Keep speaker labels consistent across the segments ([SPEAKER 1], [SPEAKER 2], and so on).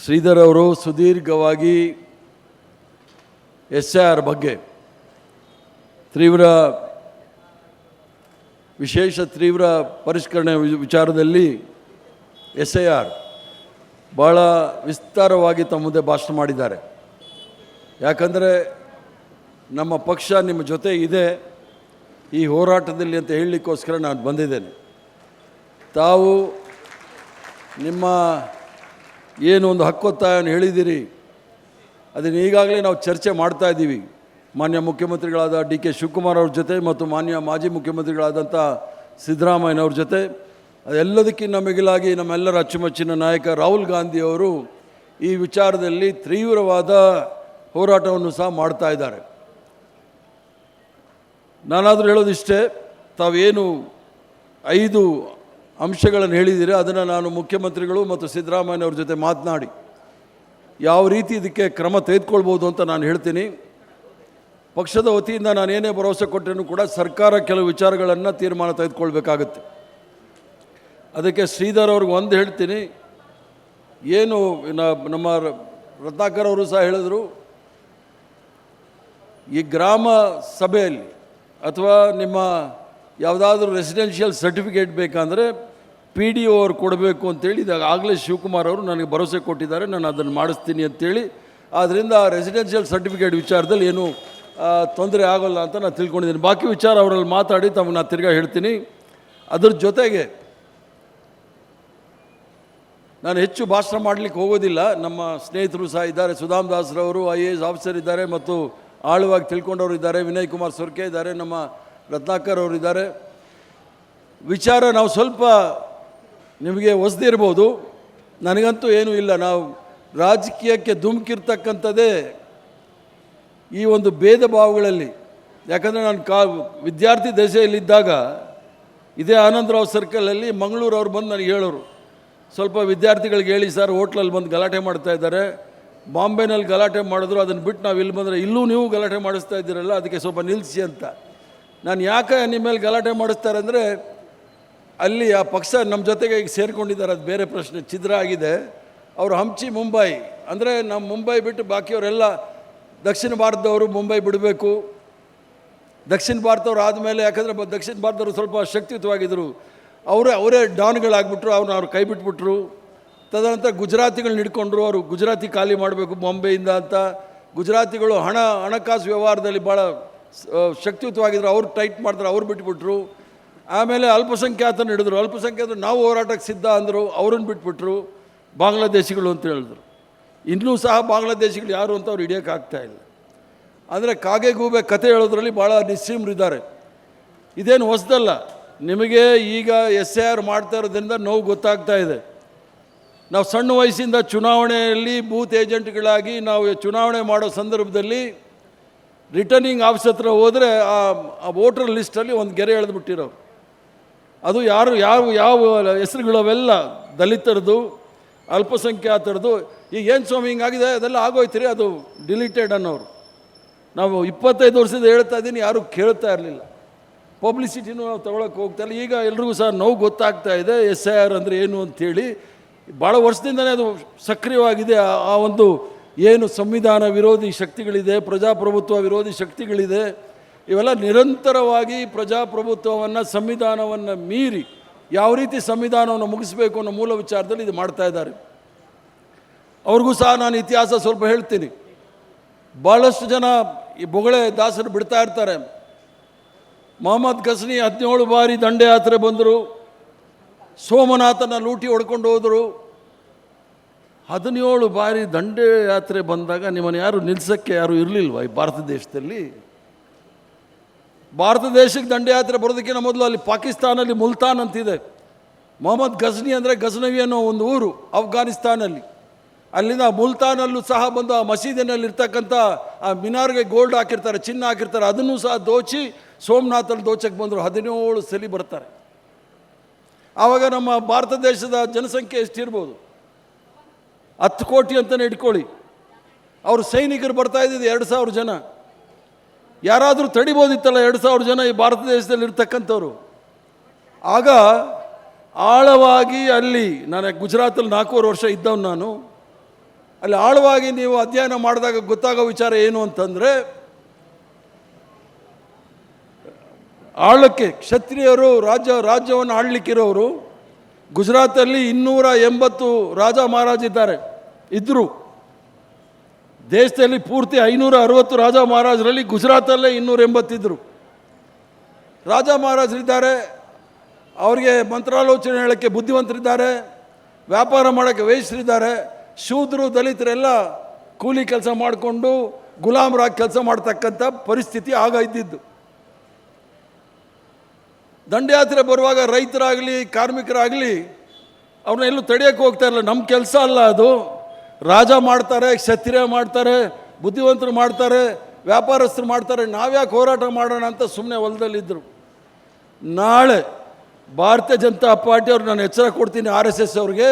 [SPEAKER 1] ಶ್ರೀಧರ್ ಅವರು ಸುದೀರ್ಘವಾಗಿ SIR ಬಗ್ಗೆ ವಿಶೇಷ ತೀವ್ರ ಪರಿಷ್ಕರಣೆ ವಿಚಾರದಲ್ಲಿ SIR ಭಾಳ ವಿಸ್ತಾರವಾಗಿ ತಮ್ಮ ಮುಂದೆ ಭಾಷಣ ಮಾಡಿದ್ದಾರೆ. ಯಾಕಂದರೆ ನಮ್ಮ ಪಕ್ಷ ನಿಮ್ಮ ಜೊತೆ ಇದೆ ಈ ಹೋರಾಟದಲ್ಲಿ ಅಂತ ಹೇಳಲಿಕ್ಕೋಸ್ಕರ ನಾನು ಬಂದಿದ್ದೇನೆ. ತಾವು ನಿಮ್ಮ ಏನು ಒಂದು ಹಕ್ಕೊತ್ತಾಯವನ್ನು ಹೇಳಿದ್ದೀರಿ ಅದನ್ನು ಈಗಾಗಲೇ ನಾವು ಚರ್ಚೆ ಮಾಡ್ತಾ ಇದ್ದೀವಿ ಮಾನ್ಯ ಮುಖ್ಯಮಂತ್ರಿಗಳಾದ DK ಶಿವಕುಮಾರ್ ಅವ್ರ ಜೊತೆ ಮತ್ತು ಮಾನ್ಯ ಮಾಜಿ ಮುಖ್ಯಮಂತ್ರಿಗಳಾದಂಥ ಸಿದ್ದರಾಮಯ್ಯನವ್ರ ಜೊತೆ. ಅದೆಲ್ಲದಕ್ಕಿಂತ ಮಿಗಿಲಾಗಿ ನಮ್ಮೆಲ್ಲರ ಅಚ್ಚುಮೆಚ್ಚಿನ ನಾಯಕ ರಾಹುಲ್ ಗಾಂಧಿಯವರು ಈ ವಿಚಾರದಲ್ಲಿ ತೀವ್ರವಾದ ಹೋರಾಟವನ್ನು ಸಹ ಮಾಡ್ತಾ ಇದ್ದಾರೆ. ನಾನಾದರೂ ಹೇಳೋದಿಷ್ಟೇ, ತಾವೇನು 5 ಅಂಶಗಳನ್ನು ಹೇಳಿದ್ದೀರಿ ಅದನ್ನು ನಾನು ಮುಖ್ಯಮಂತ್ರಿಗಳು ಮತ್ತು ಸಿದ್ದರಾಮಯ್ಯನವ್ರ ಜೊತೆ ಮಾತನಾಡಿ ಯಾವ ರೀತಿ ಇದಕ್ಕೆ ಕ್ರಮ ತೆಗೆದುಕೊಳ್ಬೋದು ಅಂತ ನಾನು ಹೇಳ್ತೀನಿ. ಪಕ್ಷದ ವತಿಯಿಂದ ನಾನು ಏನೇ ಭರವಸೆ ಕೊಟ್ಟರೂ ಕೂಡ ಸರ್ಕಾರ ಕೆಲವು ವಿಚಾರಗಳನ್ನು ತೀರ್ಮಾನ ತೆಗೆದುಕೊಳ್ಬೇಕಾಗತ್ತೆ. ಅದಕ್ಕೆ ಶ್ರೀಧರ್ ಅವ್ರಿಗೆ ಒಂದು ಹೇಳ್ತೀನಿ, ಏನು ನಮ್ಮ ರತ್ನಾಕರ್ ಅವರು ಸಹ ಹೇಳಿದರು, ಈ ಗ್ರಾಮ ಸಭೆಯಲ್ಲಿ ಅಥವಾ ನಿಮ್ಮ ಯಾವುದಾದ್ರೂ ರೆಸಿಡೆನ್ಷಿಯಲ್ ಸರ್ಟಿಫಿಕೇಟ್ ಬೇಕಂದರೆ PDO ಅವ್ರು ಕೊಡಬೇಕು ಅಂತೇಳಿ ಆಗಲೇ ಶಿವಕುಮಾರ್ ಅವರು ನನಗೆ ಭರವಸೆ ಕೊಟ್ಟಿದ್ದಾರೆ, ನಾನು ಅದನ್ನು ಮಾಡಿಸ್ತೀನಿ ಅಂತೇಳಿ. ಆದ್ದರಿಂದ ರೆಸಿಡೆನ್ಷಿಯಲ್ ಸರ್ಟಿಫಿಕೇಟ್ ವಿಚಾರದಲ್ಲಿ ಏನು ತೊಂದರೆ ಆಗೋಲ್ಲ ಅಂತ ನಾನು ತಿಳ್ಕೊಂಡಿದ್ದೀನಿ. ಬಾಕಿ ವಿಚಾರ ಅವರಲ್ಲಿ ಮಾತಾಡಿ ತಮಗೆ ನಾನು ತಿರ್ಗಾ ಹೇಳ್ತೀನಿ. ಅದ್ರ ಜೊತೆಗೆ ನಾನು ಹೆಚ್ಚು ಭಾಷಣ ಮಾಡಲಿಕ್ಕೆ ಹೋಗೋದಿಲ್ಲ. ನಮ್ಮ ಸ್ನೇಹಿತರು ಸಹ ಇದ್ದಾರೆ, ಸುಧಾಮ್ ದಾಸ್ರವರು IAS ಆಫೀಸರ್ ಇದ್ದಾರೆ ಮತ್ತು ಆಳವಾಗಿ ತಿಳ್ಕೊಂಡವರು ಇದ್ದಾರೆ, ವಿನಯ್ ಕುಮಾರ್ ಸೊರ್ಕೆ ಇದ್ದಾರೆ, ನಮ್ಮ ರತ್ನಾಕರ್ ಅವರು ಇದ್ದಾರೆ. ವಿಚಾರ ನಾವು ಸ್ವಲ್ಪ ನಿಮಗೆ ಹೊಸದಿರ್ಬೋದು, ನನಗಂತೂ ಏನೂ ಇಲ್ಲ. ನಾವು ರಾಜಕೀಯಕ್ಕೆ ಧುಮುಕಿರ್ತಕ್ಕಂಥದ್ದೇ ಈ ಒಂದು ಭೇದ ಭಾವಗಳಲ್ಲಿ. ಯಾಕಂದರೆ ನಾನು ವಿದ್ಯಾರ್ಥಿ ದಶೆಯಲ್ಲಿದ್ದಾಗ ಇದೇ ಆನಂದರಾವ್ ಸರ್ಕಲಲ್ಲಿ ಮಂಗಳೂರು ಅವ್ರು ಬಂದು ನನಗೆ ಹೇಳೋರು, ಸ್ವಲ್ಪ ವಿದ್ಯಾರ್ಥಿಗಳಿಗೆ ಹೇಳಿ ಸರ್, ಹೋಟ್ಲಲ್ಲಿ ಬಂದು ಗಲಾಟೆ ಮಾಡ್ತಾ ಇದ್ದಾರೆ, ಬಾಂಬೆನಲ್ಲಿ ಗಲಾಟೆ ಮಾಡಿದ್ರು, ಅದನ್ನು ಬಿಟ್ಟು ನಾವು ಇಲ್ಲಿ ಬಂದರೆ ಇಲ್ಲೂ ನೀವು ಗಲಾಟೆ ಮಾಡಿಸ್ತಾ ಇದ್ದೀರಲ್ಲ, ಅದಕ್ಕೆ ಸ್ವಲ್ಪ ನಿಲ್ಲಿಸಿ ಅಂತ. ನಾನು ಯಾಕೆ ನಿಮ್ಮ ಮೇಲೆ ಗಲಾಟೆ ಮಾಡಿಸ್ತಾರೆ ಅಂದರೆ, ಅಲ್ಲಿ ಆ ಪಕ್ಷ ನಮ್ಮ ಜೊತೆಗೆ ಈಗ ಸೇರಿಕೊಂಡಿದ್ದಾರೆ, ಅದು ಬೇರೆ ಪ್ರಶ್ನೆ, ಛಿದ್ರ ಆಗಿದೆ. ಅವರು ಹಂಚಿ ಮುಂಬೈ ಅಂದರೆ ನಮ್ಮ ಮುಂಬೈ ಬಿಟ್ಟು ಬಾಕಿಯವರೆಲ್ಲ ದಕ್ಷಿಣ ಭಾರತದವರು ಮುಂಬೈ ಬಿಡಬೇಕು. ದಕ್ಷಿಣ ಭಾರತವ್ರು ಆದಮೇಲೆ, ಯಾಕಂದರೆ ದಕ್ಷಿಣ ಭಾರತದವರು ಸ್ವಲ್ಪ ಶಕ್ತಿಯುತವಾಗಿದ್ದರು, ಅವರೇ ಡಾನ್ಗಳಾಗ್ಬಿಟ್ರು, ಅವ್ರು ಕೈ ಬಿಟ್ಬಿಟ್ರು. ತದನಂತರ ಗುಜರಾತಿಗಳನ್ನ ಹಿಡ್ಕೊಂಡ್ರು, ಅವರು ಗುಜರಾತಿ ಖಾಲಿ ಮಾಡಬೇಕು ಬಾಂಬೆಯಿಂದ ಅಂತ. ಗುಜರಾತಿಗಳು ಹಣಕಾಸು ವ್ಯವಹಾರದಲ್ಲಿ ಭಾಳ ಶಕ್ತಿಯುತವಾಗಿದ್ದರು, ಅವ್ರು ಟೈಟ್ ಮಾಡಿದ್ರು, ಅವ್ರು ಬಿಟ್ಬಿಟ್ರು. ಆಮೇಲೆ ಅಲ್ಪಸಂಖ್ಯಾತನ ಹಿಡಿದ್ರು, ಅಲ್ಪಸಂಖ್ಯಾತರು ನಾವು ಹೋರಾಟಕ್ಕೆ ಸಿದ್ಧ ಅಂದರು, ಅವ್ರನ್ನ ಬಿಟ್ಬಿಟ್ರು. ಬಾಂಗ್ಲಾದೇಶಿಗಳು ಅಂತ ಹೇಳಿದ್ರು. ಇನ್ನೂ ಸಹ ಬಾಂಗ್ಲಾದೇಶಿಗಳು ಯಾರು ಅಂತ ಅವ್ರು ಹಿಡಿಯೋಕ್ಕಾಗ್ತಾಯಿಲ್ಲ. ಅಂದರೆ ಕಾಗೆ ಗೂಬೆ ಕತೆ ಹೇಳೋದ್ರಲ್ಲಿ ಭಾಳ ನಿಸ್ಸೀಮರಿದ್ದಾರೆ. ಇದೇನು ಹೊಸದಲ್ಲ, ನಿಮಗೆ ಈಗ SIR ಮಾಡ್ತಾ ಇರೋದ್ರಿಂದ ನೋವು ಗೊತ್ತಾಗ್ತಾ ಇದೆ. ನಾವು ಸಣ್ಣ ವಯಸ್ಸಿಂದ ಚುನಾವಣೆಯಲ್ಲಿ ಬೂತ್ ಏಜೆಂಟ್ಗಳಾಗಿ ನಾವು ಚುನಾವಣೆ ಮಾಡೋ ಸಂದರ್ಭದಲ್ಲಿ ರಿಟರ್ನಿಂಗ್ ಆಫೀಸ್ ಹತ್ರ ಹೋದರೆ ಆ ವೋಟರ್ ಲಿಸ್ಟಲ್ಲಿ ಒಂದು ಗೆರೆ ಎಳೆದುಬಿಟ್ಟಿರೋರು. ಅದು ಯಾವ ಹೆಸರುಗಳು ಅವೆಲ್ಲ ದಲಿತರದು, ಅಲ್ಪಸಂಖ್ಯಾತರದು. ಈಗ ಏನು ಸ್ವಾಮಿ ಹಿಂಗಾಗಿದೆ, ಅದೆಲ್ಲ ಆಗೋಯ್ತೀರಿ, ಅದು ಡಿಲೀಟೆಡ್ ಅನ್ನೋರು. ನಾವು 25 ವರ್ಷದಿಂದ ಹೇಳ್ತಾ ಇದ್ದೀನಿ, ಯಾರೂ ಕೇಳ್ತಾ ಇರಲಿಲ್ಲ. ಪಬ್ಲಿಸಿಟಿನೂ ನಾವು ತೊಗೊಳಕ್ಕೆ ಹೋಗ್ತಾ ಇಲ್ಲ. ಈಗ ಎಲ್ರಿಗೂ ಸಹ ನೋವು ಗೊತ್ತಾಗ್ತಾ ಇದೆ SIR ಅಂದರೆ ಏನು ಅಂಥೇಳಿ. ಭಾಳ ವರ್ಷದಿಂದಲೇ ಅದು ಸಕ್ರಿಯವಾಗಿದೆ. ಆ ಒಂದು ಏನು ಸಂವಿಧಾನ ವಿರೋಧಿ ಶಕ್ತಿಗಳಿದೆ, ಪ್ರಜಾಪ್ರಭುತ್ವ ವಿರೋಧಿ ಶಕ್ತಿಗಳಿದೆ, ಇವೆಲ್ಲ ನಿರಂತರವಾಗಿ ಪ್ರಜಾಪ್ರಭುತ್ವವನ್ನು, ಸಂವಿಧಾನವನ್ನು ಮೀರಿ ಯಾವ ರೀತಿ ಸಂವಿಧಾನವನ್ನು ಮುಗಿಸಬೇಕು ಅನ್ನೋ ಮೂಲ ವಿಚಾರದಲ್ಲಿ ಇದು ಮಾಡ್ತಾ ಇದ್ದಾರೆ. ಅವ್ರಿಗೂ ಸಹ ನಾನು ಇತಿಹಾಸ ಸ್ವಲ್ಪ ಹೇಳ್ತೀನಿ. ಭಾಳಷ್ಟು ಜನ ಈ ಬೊಗಳೆ ದಾಸರು ಬಿಡ್ತಾ ಇರ್ತಾರೆ. ಮೊಹಮ್ಮದ್ ಗಜ್ನಿ 17 ಬಾರಿ ದಂಡಯಾತ್ರೆ ಬಂದರು, ಸೋಮನಾಥನ ಲೂಟಿ ಹೊಡ್ಕೊಂಡು ಹೋದರು. 17 ಬಾರಿ ದಂಡಯಾತ್ರೆ ಬಂದಾಗ ನಿಮ್ಮನ್ನು ಯಾರು ನಿಲ್ಲಿಸೋಕ್ಕೆ ಯಾರು ಇರಲಿಲ್ವ ಈ ಭಾರತ ದೇಶದಲ್ಲಿ? ಭಾರತ ದೇಶಕ್ಕೆ ದಂಡಯಾತ್ರೆ ಬರೋದಕ್ಕಿಂತ ಮೊದಲು ಅಲ್ಲಿ ಪಾಕಿಸ್ತಾನಲ್ಲಿ ಮುಲ್ತಾನ್ ಅಂತಿದೆ. ಮೊಹಮ್ಮದ್ ಗಜ್ನಿ ಅಂದರೆ ಗಜ್ನವಿ ಅನ್ನೋ ಒಂದು ಊರು ಅಫ್ಘಾನಿಸ್ತಾನಲ್ಲಿ. ಅಲ್ಲಿಂದ ಮುಲ್ತಾನಲ್ಲೂ ಸಹ ಬಂದು ಆ ಮಸೀದಿನಲ್ಲಿರ್ತಕ್ಕಂಥ ಆ ಮಿನಾರ್ಗೆ ಗೋಲ್ಡ್ ಹಾಕಿರ್ತಾರೆ, ಚಿನ್ನ ಹಾಕಿರ್ತಾರೆ, ಅದನ್ನು ಸಹ ದೋಚಿ ಸೋಮನಾಥಲ್ಲಿ ದೋಚಕ್ಕೆ ಬಂದರು. 17 ಸಲ ಬರ್ತಾರೆ. ಆವಾಗ ನಮ್ಮ ಭಾರತ ದೇಶದ ಜನಸಂಖ್ಯೆ ಎಷ್ಟಿರ್ಬೋದು? 10 ಕೋಟಿ ಅಂತಲೇ ಇಟ್ಕೊಳ್ಳಿ. ಅವರು ಸೈನಿಕರು ಬರ್ತಾ ಇದ್ದಿದ್ದು 2,000 ಜನ. ಯಾರಾದರೂ ತಡಿಬೋದಿತ್ತಲ್ಲ 2,000 ಜನ ಈ ಭಾರತ ದೇಶದಲ್ಲಿ ಇರ್ತಕ್ಕಂಥವ್ರು. ಆಗ ಆಳವಾಗಿ ಅಲ್ಲಿ ನಾನು ಗುಜರಾತಲ್ಲಿ 4 ವರ್ಷ ಇದ್ದವನು. ನಾನು ಅಲ್ಲಿ ಆಳವಾಗಿ ನೀವು ಅಧ್ಯಯನ ಮಾಡಿದಾಗ ಗೊತ್ತಾಗೋ ವಿಚಾರ ಏನು ಅಂತಂದರೆ, ಆಳಕ್ಕೆ ಕ್ಷತ್ರಿಯರು ರಾಜ್ಯವನ್ನು ಆಳಲಿಕ್ಕಿರೋರು ಗುಜರಾತಲ್ಲಿ 280 ರಾಜ ಮಹಾರಾಜಿದ್ದಾರೆ ಇದ್ದರು. ದೇಶದಲ್ಲಿ ಪೂರ್ತಿ 560 ರಾಜ ಮಹಾರಾಜರಲ್ಲಿ ಗುಜರಾತಲ್ಲೇ 280 ಇದ್ದರು. ರಾಜ ಮಹಾರಾಜರಿದ್ದಾರೆ, ಅವರಿಗೆ ಮಂತ್ರಾಲೋಚನೆ ಹೇಳೋಕ್ಕೆ ಬುದ್ಧಿವಂತರಿದ್ದಾರೆ, ವ್ಯಾಪಾರ ಮಾಡೋಕ್ಕೆ ವಯಸ್ಸರಿದ್ದಾರೆ. ಶೂದ್ರರು ದಲಿತರೆಲ್ಲ ಕೂಲಿ ಕೆಲಸ ಮಾಡಿಕೊಂಡು ಗುಲಾಮರಾಗಿ ಕೆಲಸ ಮಾಡ್ತಕ್ಕಂಥ ಪರಿಸ್ಥಿತಿ ಆಗ ಇದ್ದಿದ್ದು. ದಂಡಯಾತ್ರೆ ಬರುವಾಗ ರೈತರಾಗಲಿ ಕಾರ್ಮಿಕರಾಗಲಿ ಅವ್ರನ್ನ ಎಲ್ಲೂ ತಡೆಯೋಕ್ಕೆ ಹೋಗ್ತಾ ಇಲ್ಲ. ನಮ್ಮ ಕೆಲಸ ಅಲ್ಲ ಅದು. ರಾಜ ಮಾಡ್ತಾರೆ, ಕ್ಷತ್ರಿಯ ಮಾಡ್ತಾರೆ, ಬುದ್ಧಿವಂತರು ಮಾಡ್ತಾರೆ, ವ್ಯಾಪಾರಸ್ಥರು ಮಾಡ್ತಾರೆ, ನಾವ್ಯಾಕೆ ಹೋರಾಟ ಮಾಡೋಣ ಅಂತ ಸುಮ್ಮನೆ ಹೊಲದಲ್ಲಿದ್ದರು. ನಾಳೆ ಭಾರತೀಯ ಜನತಾ ಪಾರ್ಟಿಯವ್ರು ನಾನು ಎಚ್ಚರ ಕೊಡ್ತೀನಿ, RSS ಅವ್ರಿಗೆ,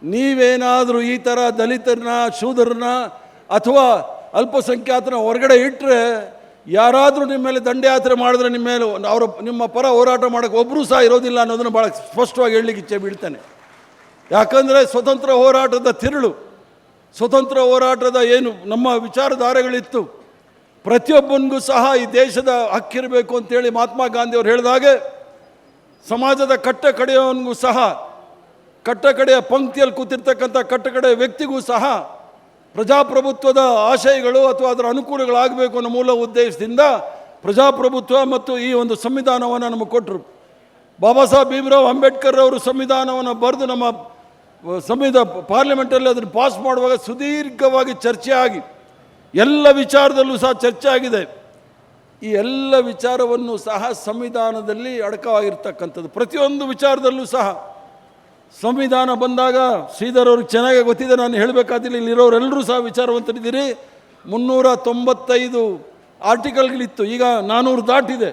[SPEAKER 1] ನೀವೇನಾದರೂ ಈ ಥರ ದಲಿತರನ್ನ, ಶೂದ್ರರನ್ನ ಅಥವಾ ಅಲ್ಪಸಂಖ್ಯಾತನ ಹೊರಗಡೆ ಇಟ್ಟರೆ, ಯಾರಾದರೂ ನಿಮ್ಮ ಮೇಲೆ ದಂಡಯಾತ್ರೆ ಮಾಡಿದ್ರೆ ನಿಮ್ಮ ಪರ ಹೋರಾಟ ಮಾಡೋಕ್ಕೆ ಒಬ್ಬರೂ ಸಹ ಇರೋದಿಲ್ಲ ಅನ್ನೋದನ್ನು ಭಾಳ ಸ್ಪಷ್ಟವಾಗಿ ಹೇಳಲಿಕ್ಕೆ ಇಚ್ಛೆ ಬೀಳ್ತಾನೆ. ಯಾಕಂದರೆ ಸ್ವತಂತ್ರ ಹೋರಾಟದ ತಿರುಳು, ಸ್ವತಂತ್ರ ಹೋರಾಟದ ಏನು ನಮ್ಮ ವಿಚಾರಧಾರೆಗಳಿತ್ತು, ಪ್ರತಿಯೊಬ್ಬನಿಗೂ ಸಹ ಈ ದೇಶದ ಹಕ್ಕಿರಬೇಕು ಅಂತೇಳಿ ಮಹಾತ್ಮ ಗಾಂಧಿಯವರು ಹೇಳಿದಾಗೆ ಸಮಾಜದ ಕಡೆಯವನಿಗೂ ಸಹ, ಕಡೆಯ ಪಂಕ್ತಿಯಲ್ಲಿ ಕೂತಿರ್ತಕ್ಕಂಥ ಕಡೆಯ ವ್ಯಕ್ತಿಗೂ ಸಹ ಪ್ರಜಾಪ್ರಭುತ್ವದ ಆಶಯಗಳು ಅಥವಾ ಅದರ ಅನುಕೂಲಗಳಾಗಬೇಕು ಅನ್ನೋ ಮೂಲ ಉದ್ದೇಶದಿಂದ ಪ್ರಜಾಪ್ರಭುತ್ವ ಮತ್ತು ಈ ಒಂದು ಸಂವಿಧಾನವನ್ನು ನಮಗೆ ಕೊಟ್ಟರು. ಬಾಬಾ ಸಾಹೇಬ್ ಭೀಮರಾವ್ ಅಂಬೇಡ್ಕರ್ ಅವರು ಸಂವಿಧಾನವನ್ನು ಬರೆದು ನಮ್ಮ ಪಾರ್ಲಿಮೆಂಟಲ್ಲಿ ಅದನ್ನು ಪಾಸ್ ಮಾಡುವಾಗ ಸುದೀರ್ಘವಾಗಿ ಚರ್ಚೆ ಆಗಿ ಎಲ್ಲ ವಿಚಾರದಲ್ಲೂ ಸಹ ಚರ್ಚೆ ಆಗಿದೆ. ಈ ಎಲ್ಲ ವಿಚಾರವನ್ನು ಸಹ ಸಂವಿಧಾನದಲ್ಲಿ ಅಡಕವಾಗಿರ್ತಕ್ಕಂಥದ್ದು. ಪ್ರತಿಯೊಂದು ವಿಚಾರದಲ್ಲೂ ಸಹ ಸಂವಿಧಾನ ಬಂದಾಗ ಶ್ರೀಧರ್ ಅವ್ರಿಗೆ ಚೆನ್ನಾಗಿ ಗೊತ್ತಿದೆ, ನಾನು ಹೇಳಬೇಕಾದಿಲ್ಲ, ಇಲ್ಲಿರೋರೆಲ್ಲರೂ ಸಹ ವಿಚಾರವಂತರಿದ್ದೀರಿ. 395 ಆರ್ಟಿಕಲ್ಗಳಿತ್ತು, ಈಗ 400 ದಾಟಿದೆ.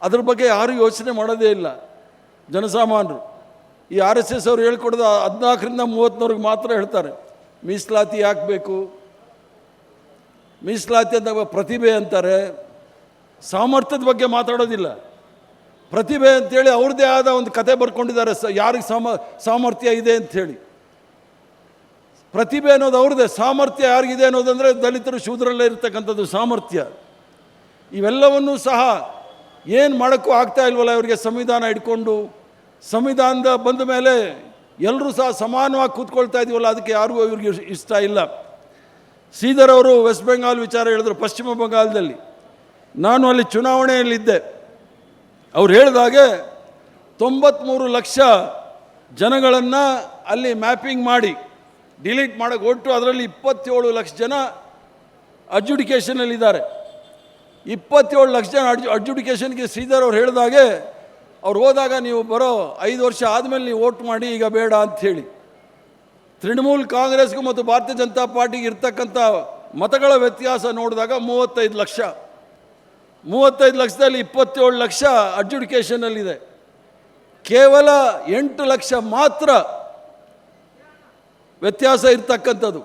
[SPEAKER 1] ಅದ್ರ ಬಗ್ಗೆ ಯಾರೂ ಯೋಚನೆ ಮಾಡೋದೇ ಇಲ್ಲ ಜನಸಾಮಾನ್ಯರು. ಈ RSS ಅವರು ಹೇಳ್ಕೊಡೋದು 14ರಿಂದ 30ನವ್ರಿಗೆ ಮಾತ್ರ ಹೇಳ್ತಾರೆ. ಮೀಸಲಾತಿ ಯಾಕೆ ಬೇಕು, ಮೀಸಲಾತಿ ಅಂದಾಗ ಪ್ರತಿಭೆ ಅಂತಾರೆ, ಸಾಮರ್ಥ್ಯದ ಬಗ್ಗೆ ಮಾತಾಡೋದಿಲ್ಲ. ಪ್ರತಿಭೆ ಅಂಥೇಳಿ ಅವ್ರದ್ದೇ ಆದ ಒಂದು ಕತೆ ಬರ್ಕೊಂಡಿದ್ದಾರೆ, ಯಾರಿಗೆ ಸಾಮರ್ಥ್ಯ ಇದೆ ಅಂಥೇಳಿ. ಪ್ರತಿಭೆ ಅನ್ನೋದು ಅವ್ರದ್ದೇ, ಸಾಮರ್ಥ್ಯ ಯಾರಿಗಿದೆ ಅನ್ನೋದಂದರೆ ದಲಿತರು ಶೂದ್ರಲ್ಲೇ ಇರ್ತಕ್ಕಂಥದ್ದು ಸಾಮರ್ಥ್ಯ. ಇವೆಲ್ಲವನ್ನೂ ಸಹ ಏನು ಮಾಡೋಕ್ಕೂ ಆಗ್ತಾ ಇಲ್ವಲ್ಲ ಇವರಿಗೆ. ಸಂವಿಧಾನ ಇಟ್ಕೊಂಡು ಸಂವಿಧಾನದ ಬಂದ ಮೇಲೆ ಎಲ್ಲರೂ ಸಹ ಸಮಾನವಾಗಿ ಕೂತ್ಕೊಳ್ತಾ ಇದೀವಲ್ಲ, ಅದಕ್ಕೆ ಯಾರಿಗೂ ಇವ್ರಿಗೆ ಇಷ್ಟ ಇಲ್ಲ. ಶ್ರೀಧರ್ ಅವರು ವೆಸ್ಟ್ ಬೆಂಗಾಲ್ ವಿಚಾರ ಹೇಳಿದ್ರು, ಪಶ್ಚಿಮ ಬಂಗಾಳದಲ್ಲಿ. ನಾನು ಅಲ್ಲಿ ಚುನಾವಣೆಯಲ್ಲಿದ್ದೆ. ಅವ್ರು ಹೇಳಿದಾಗೆ 93 ಲಕ್ಷ ಜನಗಳನ್ನು ಅಲ್ಲಿ ಮ್ಯಾಪಿಂಗ್ ಮಾಡಿ ಡಿಲೀಟ್ ಮಾಡೋಕ್ಕೆ ಹೊರಟು, ಅದರಲ್ಲಿ 27 ಲಕ್ಷ ಜನ ಅಡ್ಜುಡಿಕೇಷನಲ್ಲಿದ್ದಾರೆ. 27 ಲಕ್ಷ ಜನ ಅಡ್ಜುಡಿಕೇಷನ್ಗೆ ಶ್ರೀಧರ್ ಅವ್ರು ಹೇಳಿದಾಗೆ ಅವ್ರು ಹೋದಾಗ, ನೀವು ಬರೋ 5 ವರ್ಷ ಆದಮೇಲೆ ನೀವು ವೋಟ್ ಮಾಡಿ, ಈಗ ಬೇಡ ಅಂಥೇಳಿ. ತೃಣಮೂಲ್ ಕಾಂಗ್ರೆಸ್ಗೂ ಮತ್ತು ಭಾರತೀಯ ಜನತಾ ಪಾರ್ಟಿಗೆ ಇರ್ತಕ್ಕಂಥ ಮತಗಳ ವ್ಯತ್ಯಾಸ ನೋಡಿದಾಗ 35 ಲಕ್ಷ. 35 ಲಕ್ಷದಲ್ಲಿ 27 ಲಕ್ಷ ಅಡ್ಜುಡಿಕೇಷನಲ್ಲಿದೆ. ಕೇವಲ 8 ಲಕ್ಷ ಮಾತ್ರ ವ್ಯತ್ಯಾಸ ಇರ್ತಕ್ಕಂಥದ್ದು.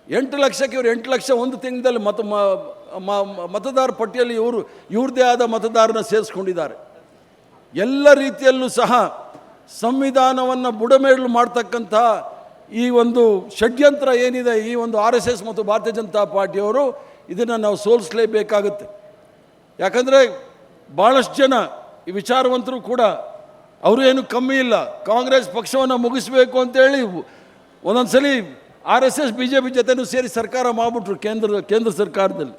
[SPEAKER 1] 8 ಲಕ್ಷಕ್ಕೆ ಇವರು 8 ಲಕ್ಷ ಒಂದು ತಿಂಗಳಲ್ಲಿ ಮತದಾರ ಪಟ್ಟಿಯಲ್ಲಿ ಇವ್ರದ್ದೇ ಆದ ಮತದಾರನ ಸೇರಿಸ್ಕೊಂಡಿದ್ದಾರೆ. ಎಲ್ಲ ರೀತಿಯಲ್ಲೂ ಸಹ ಸಂವಿಧಾನವನ್ನು ಬುಡಮೇಲು ಮಾಡ್ತಕ್ಕಂಥ ಈ ಒಂದು ಷಡ್ಯಂತ್ರ ಏನಿದೆ, ಈ ಒಂದು RSS ಮತ್ತು ಭಾರತೀಯ ಜನತಾ ಪಾರ್ಟಿಯವರು, ಇದನ್ನು ನಾವು ಸೋಲಿಸಲೇಬೇಕಾಗುತ್ತೆ. ಯಾಕಂದರೆ ಭಾಳಷ್ಟು ಜನ ಈ ವಿಚಾರವಂತರು ಕೂಡ ಅವರು ಏನು ಕಮ್ಮಿ ಇಲ್ಲ. ಕಾಂಗ್ರೆಸ್ ಪಕ್ಷವನ್ನು ಮುಗಿಸಬೇಕು ಅಂತೇಳಿ ಒಂದೊಂದು ಸಲ RSS BJP ಜೊತೆನೂ ಸೇರಿ ಸರ್ಕಾರ ಮಾಡಿಬಿಟ್ರು ಕೇಂದ್ರ ಸರ್ಕಾರದಲ್ಲಿ.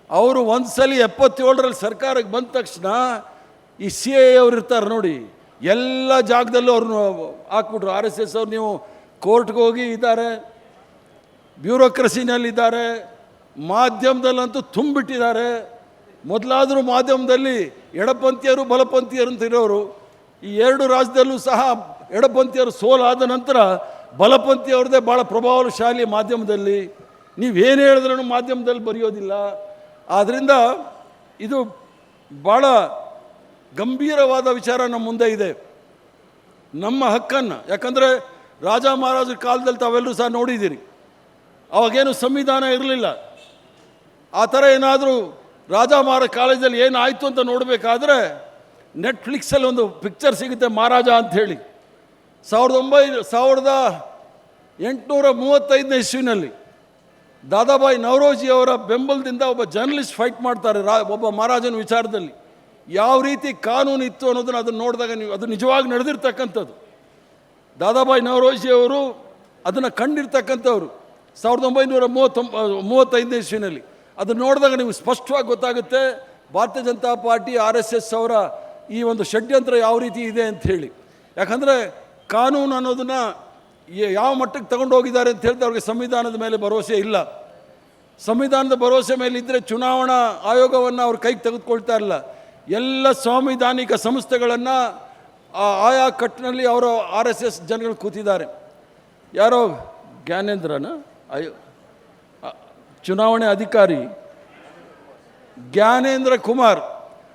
[SPEAKER 1] ಅವರು ಒಂದು ಸಲ 77ರಲ್ಲಿ ಸರ್ಕಾರಕ್ಕೆ ಬಂದ ತಕ್ಷಣ ಈ CIA ಅವ್ರು ಇರ್ತಾರೆ ನೋಡಿ, ಎಲ್ಲ ಜಾಗದಲ್ಲೂ ಅವ್ರನ್ನ ಹಾಕ್ಬಿಟ್ರು. RSS ಅವ್ರು ನೀವು ಕೋರ್ಟ್ಗೆ ಹೋಗಿ ಇದ್ದಾರೆ, ಬ್ಯೂರೋಕ್ರಸಿನಲ್ಲಿದ್ದಾರೆ, ಮಾಧ್ಯಮದಲ್ಲಂತೂ ತುಂಬಿಟ್ಟಿದ್ದಾರೆ. ಮೊದಲಾದರೂ ಮಾಧ್ಯಮದಲ್ಲಿ ಎಡಪಂಥೀಯರು ಬಲಪಂಥೀಯರು ಅಂತ ಇರೋರು, ಈ 2 ರಾಜ್ಯದಲ್ಲೂ ಸಹ ಎಡಪಂಥೀಯರು ಸೋಲಾದ ನಂತರ ಬಲಪಂಥೀಯವ್ರದ್ದೇ ಭಾಳ ಪ್ರಭಾವಶಾಲಿ ಮಾಧ್ಯಮದಲ್ಲಿ. ನೀವೇನು ಹೇಳಿದ್ರೂ ಮಾಧ್ಯಮದಲ್ಲಿ ಬರೆಯೋದಿಲ್ಲ. ಆದ್ದರಿಂದ ಇದು ಭಾಳ ಗಂಭೀರವಾದ ವಿಚಾರ ನಮ್ಮ ಮುಂದೆ ಇದೆ. ನಮ್ಮ ಹಕ್ಕನ್ನು, ಯಾಕಂದರೆ ರಾಜ ಮಹಾರಾಜರ ಕಾಲದಲ್ಲಿ ತಾವೆಲ್ಲರೂ ಸಹ ನೋಡಿದ್ದೀರಿ, ಅವಾಗೇನು ಸಂವಿಧಾನ ಇರಲಿಲ್ಲ. ಆ ಥರ ಏನಾದರೂ ರಾಜ ಮಹಾರಾಜ ಕಾಲೇಜಲ್ಲಿ ಏನಾಯಿತು ಅಂತ ನೋಡಬೇಕಾದ್ರೆ ನೆಟ್ಫ್ಲಿಕ್ಸಲ್ಲಿ ಒಂದು ಪಿಕ್ಚರ್ ಸಿಗುತ್ತೆ, ಮಹಾರಾಜ ಅಂಥೇಳಿ. 1900 835ನೇ ಇಸ್ವಿನಲ್ಲಿ ದಾದಾಬಾಯಿ ನವರೋಜಿ ಅವರ ಬೆಂಬಲದಿಂದ ಒಬ್ಬ ಜರ್ನಲಿಸ್ಟ್ ಫೈಟ್ ಮಾಡ್ತಾರೆ ಒಬ್ಬ ಮಹಾರಾಜನ ವಿಚಾರದಲ್ಲಿ. ಯಾವ ರೀತಿ ಕಾನೂನು ಇತ್ತು ಅನ್ನೋದನ್ನು ಅದನ್ನು ನೋಡಿದಾಗ ನೀವು ಅದು ನಿಜವಾಗಿ ನಡೆದಿರ್ತಕ್ಕಂಥದ್ದು. ದಾದಾಬಾಯಿ ನವರೋಜಿ ಅವರು ಅದನ್ನು ಕಂಡಿರ್ತಕ್ಕಂಥವ್ರು 1935ನೇ ಇಸ್ವಿನಲ್ಲಿ. ಅದನ್ನು ನೋಡಿದಾಗ ನಿಮಗೆ ಸ್ಪಷ್ಟವಾಗಿ ಗೊತ್ತಾಗುತ್ತೆ ಭಾರತೀಯ ಜನತಾ ಪಾರ್ಟಿ RSS ಅವರ ಈ ಒಂದು ಷಡ್ಯಂತ್ರ ಯಾವ ರೀತಿ ಇದೆ ಅಂಥೇಳಿ. ಯಾಕಂದರೆ ಕಾನೂನು ಅನ್ನೋದನ್ನು ಯಾವ ಮಟ್ಟಕ್ಕೆ ತಗೊಂಡು ಹೋಗಿದ್ದಾರೆ ಅಂತ ಹೇಳಿದ್ರೆ ಅವ್ರಿಗೆ ಸಂವಿಧಾನದ ಮೇಲೆ ಭರವಸೆ ಇಲ್ಲ. ಸಂವಿಧಾನದ ಭರವಸೆ ಮೇಲೆ ಇದ್ದರೆ ಚುನಾವಣಾ ಆಯೋಗವನ್ನು ಅವ್ರ ಕೈಗೆ ತೆಗೆದುಕೊಳ್ತಾ ಇಲ್ಲ. ಎಲ್ಲ ಸಾಂವಿಧಾನಿಕ ಸಂಸ್ಥೆಗಳನ್ನು ಆಯಾ ಕಟ್ಟಿನಲ್ಲಿ ಅವರು RSS ಜನಗಳು ಕೂತಿದ್ದಾರೆ. ಯಾರೋ ಜ್ಞಾನೇಂದ್ರನ ಚುನಾವಣೆ ಅಧಿಕಾರಿ ಜ್ಞಾನೇಂದ್ರ ಕುಮಾರ್,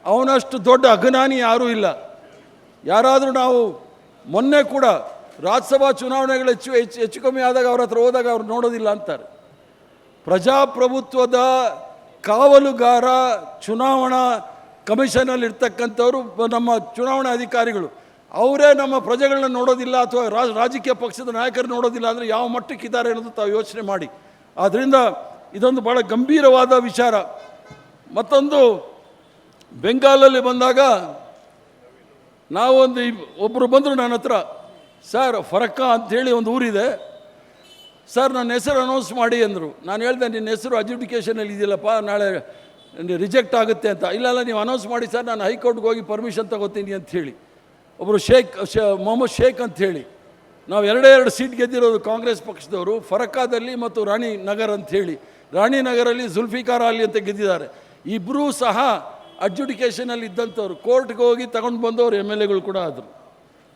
[SPEAKER 1] ಅವನಷ್ಟು ದೊಡ್ಡ ಅಜ್ಞಾನಿ ಯಾರೂ ಇಲ್ಲ. ಯಾರಾದರೂ ನಾವು ಮೊನ್ನೆ ಕೂಡ ರಾಜ್ಯಸಭಾ ಚುನಾವಣೆಗಳು ಹೆಚ್ಚು ಕಮ್ಮಿ ಆದಾಗ ಅವ್ರ ಹತ್ರ ಹೋದಾಗ ಅವ್ರು ನೋಡೋದಿಲ್ಲ ಅಂತಾರೆ. ಪ್ರಜಾಪ್ರಭುತ್ವದ ಕಾವಲುಗಾರ ಚುನಾವಣಾ ಕಮಿಷನಲ್ಲಿ ಇರ್ತಕ್ಕಂಥವ್ರು ನಮ್ಮ ಚುನಾವಣಾ ಅಧಿಕಾರಿಗಳು. ಅವರೇ ನಮ್ಮ ಪ್ರಜೆಗಳನ್ನ ನೋಡೋದಿಲ್ಲ ಅಥವಾ ರಾಜಕೀಯ ಪಕ್ಷದ ನಾಯಕರು ನೋಡೋದಿಲ್ಲ ಅಂದರೆ ಯಾವ ಮಟ್ಟಕ್ಕಿದ್ದಾರೆ ಅನ್ನೋದು ತಾವು ಯೋಚನೆ ಮಾಡಿ. ಆದ್ದರಿಂದ ಇದೊಂದು ಭಾಳ ಗಂಭೀರವಾದ ವಿಚಾರ. ಮತ್ತೊಂದು, ಬೆಂಗಾಲಲ್ಲಿ ಬಂದಾಗ ನಾವೊಂದು ಒಬ್ಬರು ಬಂದರು ನನ್ನ ಹತ್ರ, ಸರ್ ಫರಕ್ಕ ಅಂಥೇಳಿ ಒಂದು ಊರಿದೆ ಸರ್, ನನ್ನ ಹೆಸರು ಅನೌನ್ಸ್ ಮಾಡಿ ಅಂದರು. ನಾನು ಹೇಳಿದೆ ನಿನ್ನ ಹೆಸರು ಅಡ್ಜುಡಿಕೇಷನಲ್ಲಿ ಇದೆಯಲ್ಲಪ್ಪ, ನಾಳೆ ರಿಜೆಕ್ಟ್ ಆಗುತ್ತೆ ಅಂತ. ಇಲ್ಲ ನೀವು ಅನೌನ್ಸ್ ಮಾಡಿ ಸರ್, ನಾನು ಹೈಕೋರ್ಟ್ಗೆ ಹೋಗಿ ಪರ್ಮಿಷನ್ ತಗೋತೀನಿ ಅಂಥೇಳಿ. ಒಬ್ಬರು ಮೊಹಮ್ಮದ್ ಶೇಖ್ ಅಂಥೇಳಿ, ನಾವು 2 ಸೀಟ್ ಗೆದ್ದಿರೋದು ಕಾಂಗ್ರೆಸ್ ಪಕ್ಷದವರು, ಫರಕ್ಕಾದಲ್ಲಿ ಮತ್ತು ರಾಣಿನಗರ್ ಅಂಥೇಳಿ. ರಾಣಿನಗರಲ್ಲಿ ಜುಲ್ಫಿಕಾರ್ ಅಲಿ ಅಂತ ಗೆದ್ದಿದ್ದಾರೆ. ಇಬ್ಬರೂ ಸಹ ಅಡ್ಜುಡಿಕೇಷನಲ್ಲಿ ಇದ್ದಂಥವ್ರು, ಕೋರ್ಟ್ಗೆ ಹೋಗಿ ತಗೊಂಡು ಬಂದವರು MLAಗಳು ಕೂಡ ಆದರು,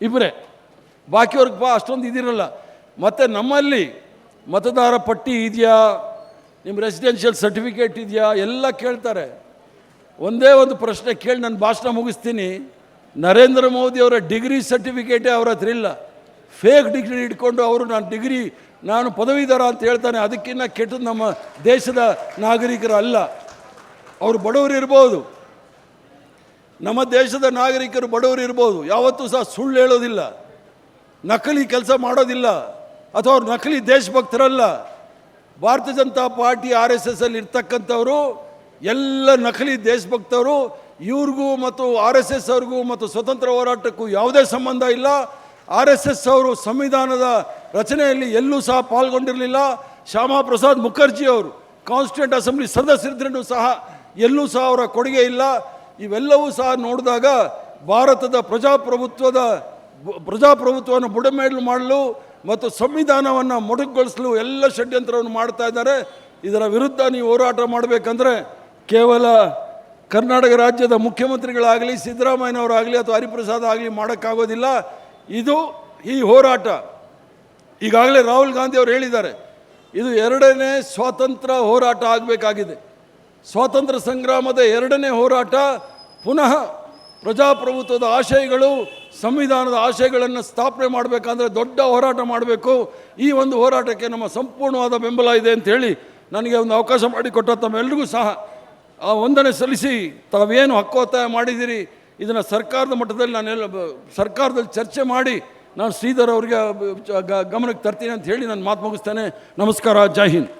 [SPEAKER 1] ಇಬ್ಬರೇ. ಬಾಕಿಯವ್ರಿಗೆ ಅಷ್ಟೊಂದು ಇದಿರಲ್ಲ. ಮತ್ತು ನಮ್ಮಲ್ಲಿ ಮತದಾರ ಪಟ್ಟಿ ಇದೆಯಾ, ನಿಮ್ಮ ರೆಸಿಡೆನ್ಷಿಯಲ್ ಸರ್ಟಿಫಿಕೇಟ್ ಇದೆಯಾ ಎಲ್ಲ ಕೇಳ್ತಾರೆ. ಒಂದೇ ಒಂದು ಪ್ರಶ್ನೆ ಕೇಳಿ ನಾನು ಭಾಷಣ ಮುಗಿಸ್ತೀನಿ. ನರೇಂದ್ರ ಮೋದಿ ಅವರ ಡಿಗ್ರಿ ಸರ್ಟಿಫಿಕೇಟೇ ಅವ್ರ ಹತ್ರ ಇಲ್ಲ. ಫೇಕ್ ಡಿಗ್ರಿ ಇಟ್ಕೊಂಡು ಅವರು ನಾನು ಪದವೀಧರ ಅಂತ ಹೇಳ್ತಾನೆ. ಅದಕ್ಕಿಂತ ಕೆಟ್ಟದ್ದು ನಮ್ಮ ದೇಶದ ನಾಗರಿಕರು ಅಲ್ಲ. ಅವರು ಬಡವರು ಇರ್ಬೋದು, ನಮ್ಮ ದೇಶದ ನಾಗರಿಕರು ಬಡವರು ಇರ್ಬೋದು, ಯಾವತ್ತೂ ಸಹ ಸುಳ್ಳು ಹೇಳೋದಿಲ್ಲ, ನಕಲಿ ಕೆಲಸ ಮಾಡೋದಿಲ್ಲ, ಅಥವಾ ಅವ್ರು ನಕಲಿ ದೇಶಭಕ್ತರಲ್ಲ. ಭಾರತೀಯ ಜನತಾ ಪಾರ್ಟಿ RSS ಅಲ್ಲಿ ಇರ್ತಕ್ಕಂಥವರು ಎಲ್ಲ ನಕಲಿ ದೇಶಭಕ್ತರು. ಇವ್ರಿಗೂ ಮತ್ತು RSS ಅವ್ರಿಗೂ ಮತ್ತು ಸ್ವತಂತ್ರ ಹೋರಾಟಕ್ಕೂ ಯಾವುದೇ ಸಂಬಂಧ ಇಲ್ಲ. RSS ಅವರು ಸಂವಿಧಾನದ ರಚನೆಯಲ್ಲಿ ಎಲ್ಲೂ ಸಹ ಪಾಲ್ಗೊಂಡಿರಲಿಲ್ಲ. ಶ್ಯಾಮಾ ಪ್ರಸಾದ್ ಮುಖರ್ಜಿ ಅವರು ಕಾನ್ಸ್ಟಿಟ್ಯೂಂಟ್ ಅಸೆಂಬ್ಲಿ ಸದಸ್ಯರಿದ್ರೂ ಸಹ ಎಲ್ಲೂ ಸಹ ಅವರ ಕೊಡುಗೆ ಇಲ್ಲ. ಇವೆಲ್ಲವೂ ಸಹ ನೋಡಿದಾಗ ಭಾರತದ ಪ್ರಜಾಪ್ರಭುತ್ವವನ್ನು ಬುಡಮೇಲು ಮಾಡಲು ಮತ್ತು ಸಂವಿಧಾನವನ್ನು ಮೊಟಕುಗೊಳಿಸಲು ಎಲ್ಲ ಷಡ್ಯಂತ್ರವನ್ನು ಮಾಡ್ತಾ ಇದ್ದಾರೆ. ಇದರ ವಿರುದ್ಧ ನೀವು ಹೋರಾಟ ಮಾಡಬೇಕಂದ್ರೆ ಕೇವಲ ಕರ್ನಾಟಕ ರಾಜ್ಯದ ಮುಖ್ಯಮಂತ್ರಿಗಳಾಗಲಿ, ಸಿದ್ದರಾಮಯ್ಯನವರಾಗಲಿ ಅಥವಾ ಹರಿಪ್ರಸಾದ್ ಆಗಲಿ ಮಾಡೋಕ್ಕಾಗೋದಿಲ್ಲ. ಈ ಹೋರಾಟ ಈಗಾಗಲೇ ರಾಹುಲ್ ಗಾಂಧಿ ಅವರು ಹೇಳಿದ್ದಾರೆ, ಇದು 2ನೇ ಸ್ವಾತಂತ್ರ್ಯ ಹೋರಾಟ ಆಗಬೇಕಾಗಿದೆ. ಸ್ವಾತಂತ್ರ್ಯ ಸಂಗ್ರಾಮದ 2ನೇ ಹೋರಾಟ. ಪುನಃ ಪ್ರಜಾಪ್ರಭುತ್ವದ ಆಶಯಗಳು, ಸಂವಿಧಾನದ ಆಶಯಗಳನ್ನು ಸ್ಥಾಪನೆ ಮಾಡಬೇಕಂದ್ರೆ ದೊಡ್ಡ ಹೋರಾಟ ಮಾಡಬೇಕು. ಈ ಒಂದು ಹೋರಾಟಕ್ಕೆ ನಮ್ಮ ಸಂಪೂರ್ಣವಾದ ಬೆಂಬಲ ಇದೆ ಅಂಥೇಳಿ ನನಗೆ ಒಂದು ಅವಕಾಶ ಮಾಡಿಕೊಟ್ಟ ತಮ್ಮೆಲ್ಲರಿಗೂ ಸಹ ವಂದನೆ ಸಲ್ಲಿಸಿ, ತಾವೇನು ಹಕ್ಕೊತ್ತಾಯ ಮಾಡಿದ್ದೀರಿ ಇದನ್ನು ಸರ್ಕಾರದ ಮಟ್ಟದಲ್ಲಿ ಸರ್ಕಾರದಲ್ಲಿ ಚರ್ಚೆ ಮಾಡಿ ನಾನು ಶ್ರೀಧರ್ ಅವರಿಗೆ ಗಮನಕ್ಕೆ ತರ್ತೀನಿ ಅಂತ ಹೇಳಿ ನಾನು ಮಾತು ಮುಗಿಸ್ತೇನೆ. ನಮಸ್ಕಾರ, ಜೈ ಹಿಂದ್.